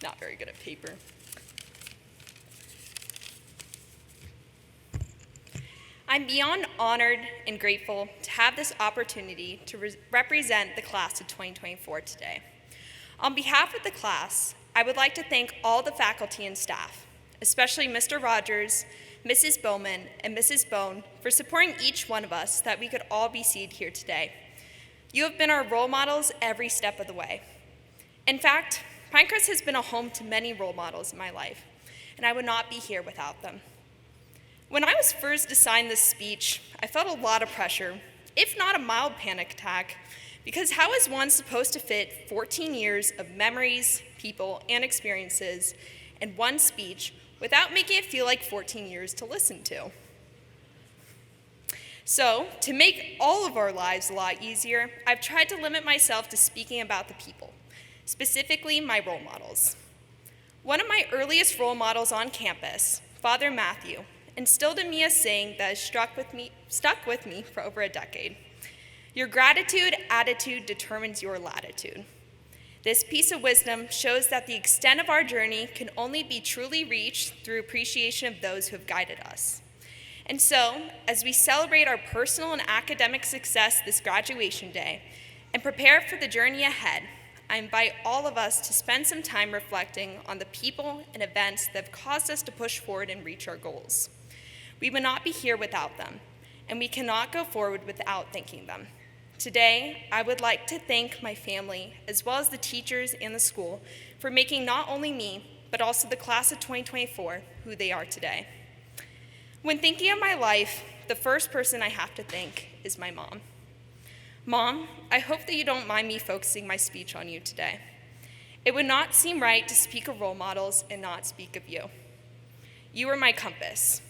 not very good at paper. I'm beyond honored and grateful to have this opportunity to represent the class of 2024 today. On behalf of the class, I would like to thank all the faculty and staff, especially Mr. Rogers, Mrs. Bowman, and Mrs. Bone for supporting each one of us that we could all be seated here today. You have been our role models every step of the way. In fact, Pinecrest has been a home to many role models in my life, and I would not be here without them. When I was first assigned this speech, I felt a lot of pressure, if not a mild panic attack, because how is one supposed to fit 14 years of memories, people, and experiences in one speech without making it feel like 14 years to listen to? So, to make all of our lives a lot easier, I've tried to limit myself to speaking about the people, specifically my role models. One of my earliest role models on campus, Father Matthew, instilled in me a saying that has stuck with me for over a decade. Your gratitude attitude determines your latitude. This piece of wisdom shows that the extent of our journey can only be truly reached through appreciation of those who have guided us. And so, as we celebrate our personal and academic success this graduation day and prepare for the journey ahead, I invite all of us to spend some time reflecting on the people and events that have caused us to push forward and reach our goals. We would not be here without them, and we cannot go forward without thanking them. Today, I would like to thank my family, as well as the teachers and the school, for making not only me, but also the class of 2024 who they are today. When thinking of my life, the first person I have to thank is my mom. Mom, I hope that you don't mind me focusing my speech on you today. It would not seem right to speak of role models and not speak of you. You are my compass.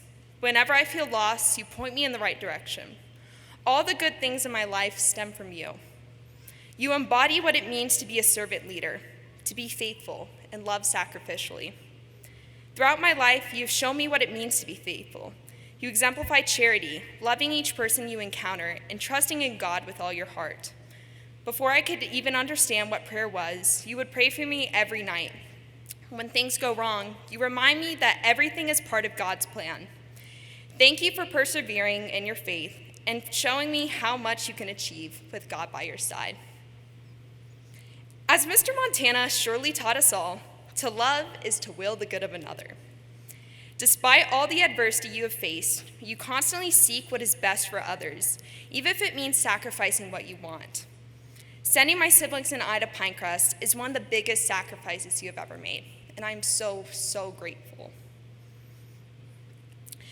Whenever I feel lost, you point me in the right direction. All the good things in my life stem from you. You embody what it means to be a servant leader, to be faithful and love sacrificially. Throughout my life, you have shown me what it means to be faithful. You exemplify charity, loving each person you encounter, and trusting in God with all your heart. Before I could even understand what prayer was, you would pray for me every night. When things go wrong, you remind me that everything is part of God's plan. Thank you for persevering in your faith and showing me how much you can achieve with God by your side. As Mr. Montana surely taught us all, to love is to will the good of another. Despite all the adversity you have faced, you constantly seek what is best for others, even if it means sacrificing what you want. Sending my siblings and I to Pinecrest is one of the biggest sacrifices you have ever made, and I'm so, so grateful.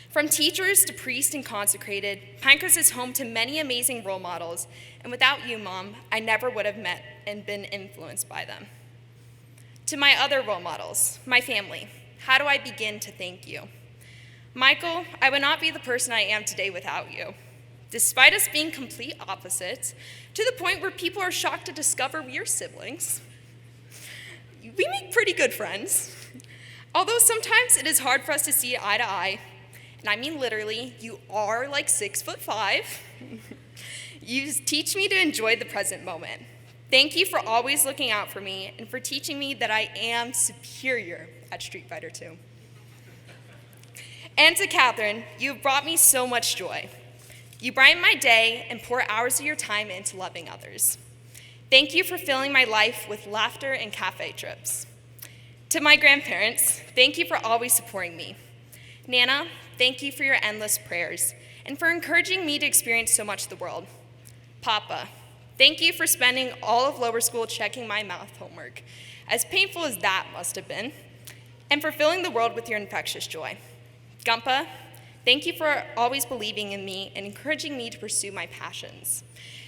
From teachers to priests and consecrated, Pinecrest is home to many amazing role models, and without you, Mom, I never would have met and been influenced by them. To my other role models, my family, how do I begin to thank you? Michael, I would not be the person I am today without you. Despite us being complete opposites, to the point where people are shocked to discover we're siblings, we make pretty good friends. Although sometimes it is hard for us to see eye to eye, and I mean literally, you are like 6'5". You teach me to enjoy the present moment. Thank you for always looking out for me and for teaching me that I am superior at Street Fighter 2. And to Catherine, you have brought me so much joy. You brighten my day and pour hours of your time into loving others. Thank you for filling my life with laughter and cafe trips. To my grandparents, thank you for always supporting me. Nana, thank you for your endless prayers and for encouraging me to experience so much of the world. Papa, thank you for spending all of lower school checking my math homework, as painful as that must have been, and for filling the world with your infectious joy. Gumpa, thank you for always believing in me and encouraging me to pursue my passions.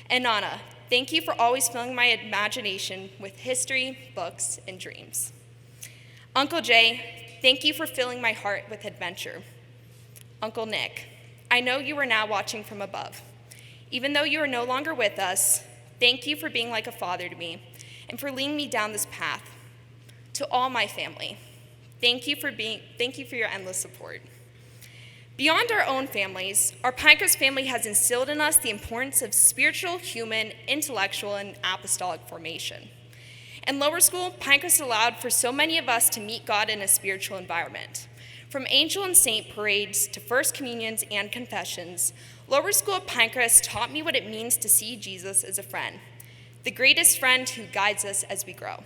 And Nana, thank you for always filling my imagination with history, books, and dreams. Uncle Jay, thank you for filling my heart with adventure. Uncle Nick, I know you are now watching from above. Even though you are no longer with us, thank you for being like a father to me and for leading me down this path. To all my family, thank you for your endless support. Beyond our own families, our Pinecrest family has instilled in us the importance of spiritual, human, intellectual, and apostolic formation. In lower school, Pinecrest allowed for so many of us to meet God in a spiritual environment. From angel and saint parades to first communions and confessions, lower school at Pinecrest taught me what it means to see Jesus as a friend, the greatest friend who guides us as we grow.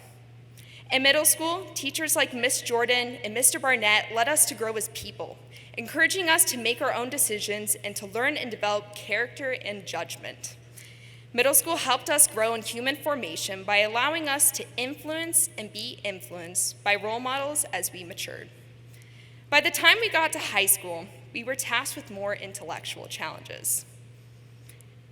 In middle school, teachers like Miss Jordan and Mr. Barnett led us to grow as people, encouraging us to make our own decisions and to learn and develop character and judgment. Middle school helped us grow in human formation by allowing us to influence and be influenced by role models as we matured. By the time we got to high school, we were tasked with more intellectual challenges.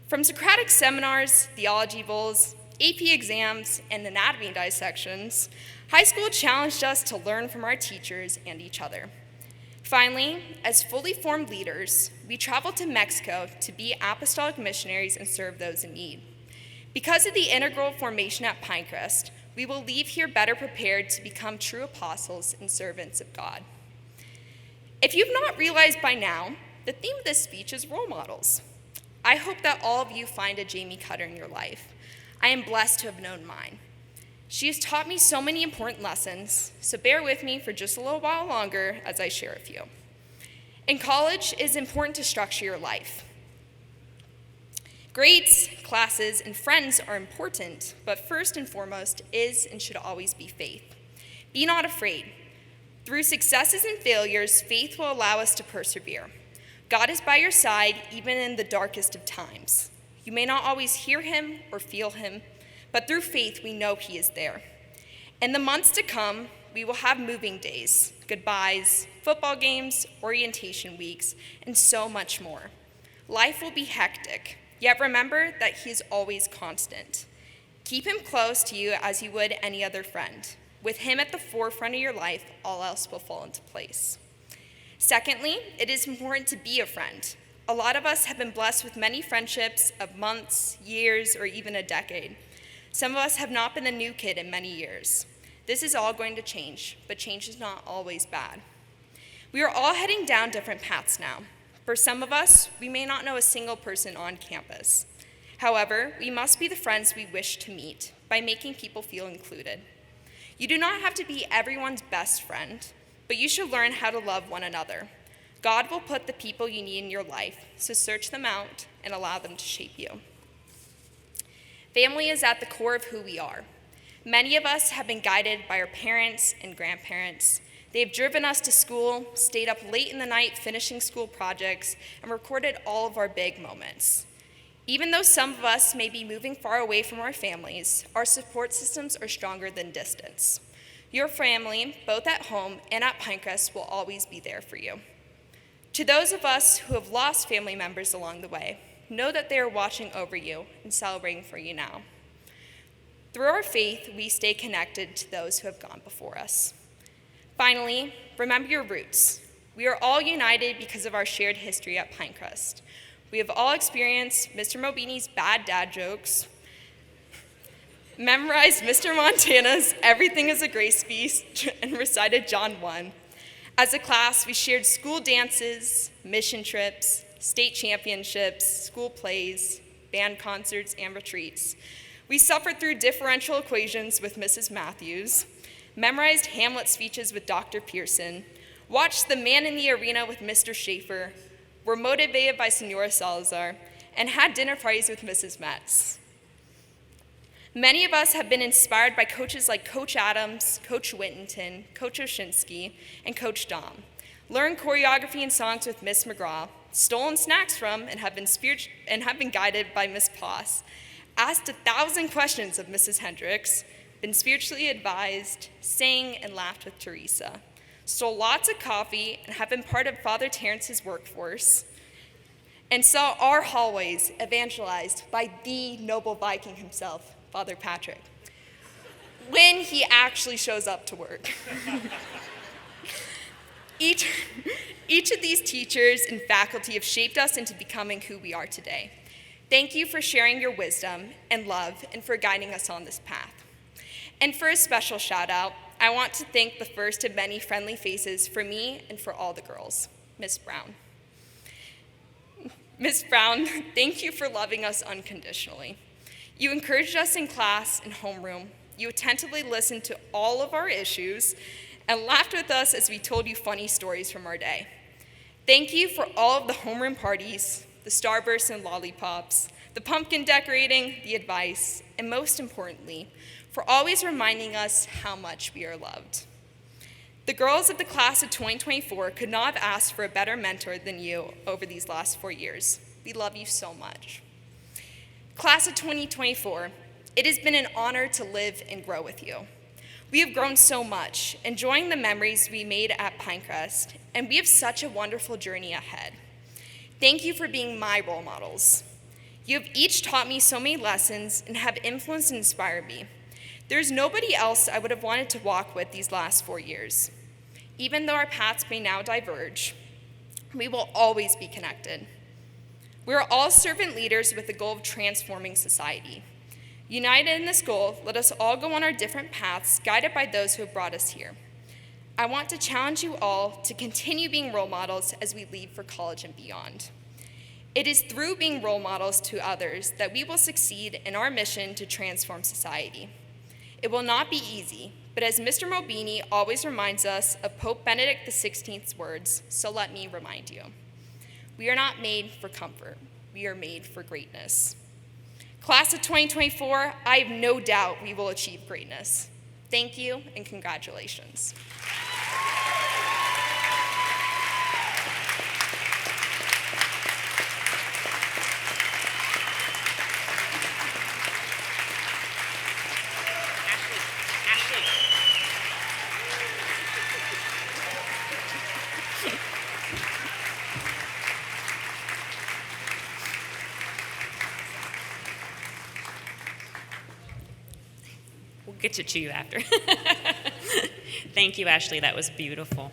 From Socratic seminars, theology bowls, AP exams, and anatomy dissections, high school challenged us to learn from our teachers and each other. Finally, as fully formed leaders, we traveled to Mexico to be apostolic missionaries and serve those in need. Because of the integral formation at Pinecrest, we will leave here better prepared to become true apostles and servants of God. If you've not realized by now, the theme of this speech is role models. I hope that all of you find a Jamie Kutter in your life. I am blessed to have known mine. She has taught me so many important lessons, so bear with me for just a little while longer as I share a few. In college, it is important to structure your life. Grades, classes, and friends are important, but first and foremost is and should always be faith. Be not afraid. Through successes and failures, faith will allow us to persevere. God is by your side even in the darkest of times. You may not always hear him or feel him, but through faith we know he is there. In the months to come, we will have moving days, goodbyes, football games, orientation weeks, and so much more. Life will be hectic, yet remember that he is always constant. Keep him close to you as you would any other friend. With him at the forefront of your life, all else will fall into place. Secondly, it is important to be a friend. A lot of us have been blessed with many friendships of months, years, or even a decade. Some of us have not been the new kid in many years. This is all going to change, but change is not always bad. We are all heading down different paths now. For some of us, we may not know a single person on campus. However, we must be the friends we wish to meet by making people feel included. You do not have to be everyone's best friend, but you should learn how to love one another. God will put the people you need in your life, so search them out and allow them to shape you. Family is at the core of who we are. Many of us have been guided by our parents and grandparents. They have driven us to school, stayed up late in the night finishing school projects, and recorded all of our big moments. Even though some of us may be moving far away from our families, our support systems are stronger than distance. Your family, both at home and at Pinecrest, will always be there for you. To those of us who have lost family members along the way, know that they are watching over you and celebrating for you now. Through our faith, we stay connected to those who have gone before us. Finally, remember your roots. We are all united because of our shared history at Pinecrest. We have all experienced Mr. Mobini's bad dad jokes, memorized Mr. Montana's Everything is a Grace Speech, and recited John 1. As a class, we shared school dances, mission trips, state championships, school plays, band concerts, and retreats. We suffered through differential equations with Mrs. Matthews, memorized Hamlet speeches with Dr. Pearson, watched The Man in the Arena with Mr. Schaefer, were motivated by Senora Salazar, and had dinner parties with Mrs. Metz. Many of us have been inspired by coaches like Coach Adams, Coach Whittington, Coach Oshinsky, and Coach Dom. Learned choreography and songs with Miss McGraw, stolen snacks from and have been guided by Miss Poss, asked 1,000 questions of Mrs. Hendricks, been spiritually advised, sang and laughed with Teresa, stole lots of coffee, and have been part of Father Terrence's workforce, and saw our hallways evangelized by the noble Viking himself, Father Patrick, when he actually shows up to work. Each of these teachers and faculty have shaped us into becoming who we are today. Thank you for sharing your wisdom and love and for guiding us on this path. And for a special shout out, I want to thank the first of many friendly faces for me and for all the girls, Miss Brown. Miss Brown, thank you for loving us unconditionally. You encouraged us in class and homeroom. You attentively listened to all of our issues and laughed with us as we told you funny stories from our day. Thank you for all of the homeroom parties, the starbursts and lollipops, the pumpkin decorating, the advice, and most importantly, for always reminding us how much we are loved. The girls of the class of 2024 could not have asked for a better mentor than you over these last 4 years. We love you so much. Class of 2024, it has been an honor to live and grow with you. We have grown so much, enjoying the memories we made at Pinecrest, and we have such a wonderful journey ahead. Thank you for being my role models. You have each taught me so many lessons and have influenced and inspired me. There's nobody else I would have wanted to walk with these last 4 years. Even though our paths may now diverge, we will always be connected. We are all servant leaders with the goal of transforming society. United in this goal, let us all go on our different paths, guided by those who have brought us here. I want to challenge you all to continue being role models as we leave for college and beyond. It is through being role models to others that we will succeed in our mission to transform society. It will not be easy, but as Mr. Mobini always reminds us of Pope Benedict XVI's words, so let me remind you. We are not made for comfort. We are made for greatness. Class of 2024, I have no doubt we will achieve greatness. Thank you and congratulations. We'll get to you after. Thank you, Ashley. That was beautiful.